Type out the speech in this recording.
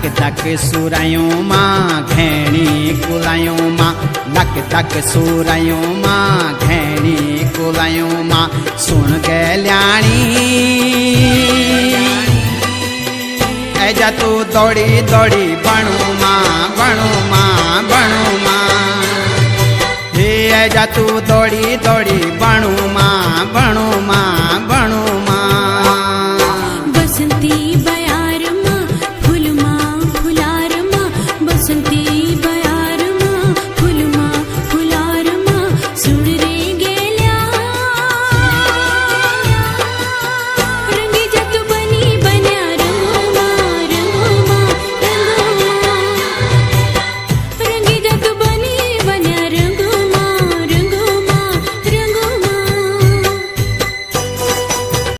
धक धक सुरायों मां घेणी कुलायों मां धक धक सुरायों मां घेणी कुलायों मां सुन गल्याणी ऐजा तू दौड़ी दौड़ी बणू मां बणू मां बणू मां हे ऐजा तू दौड़ी दौड़ी बणू मां बणू मां